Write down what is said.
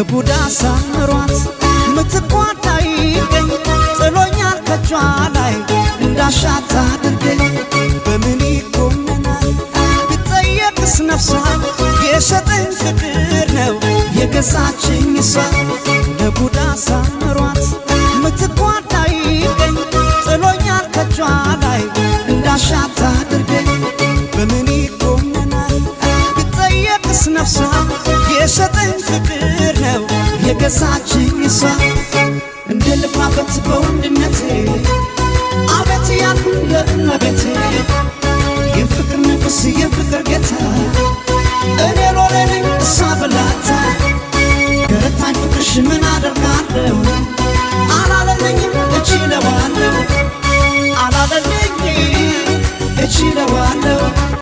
ቡዳ ሳምሯት ምትቋዳይ ገኝ ጥሎኛል ከጇ ላይ እንዳሻት አድርገኝ በምን ይኮነናል ብጠየቅስ ነፍሷ የሸጠኝ ፍቅር ነው የገዛችኝ እሷ ቡዳ ሳምሯት ምትቋዳይ ገኝ ጥሎኛል ከጇ ላይ እንዳሻት አድርገኝ በምን ይኮነናል ብጠየቅስ ነፍሷ የሸጠኝ ፍቅር ነው የገዛችኝ እሷ እንደልባበት በወንድነቴ አቤት ያልኩ ለእመቤቴ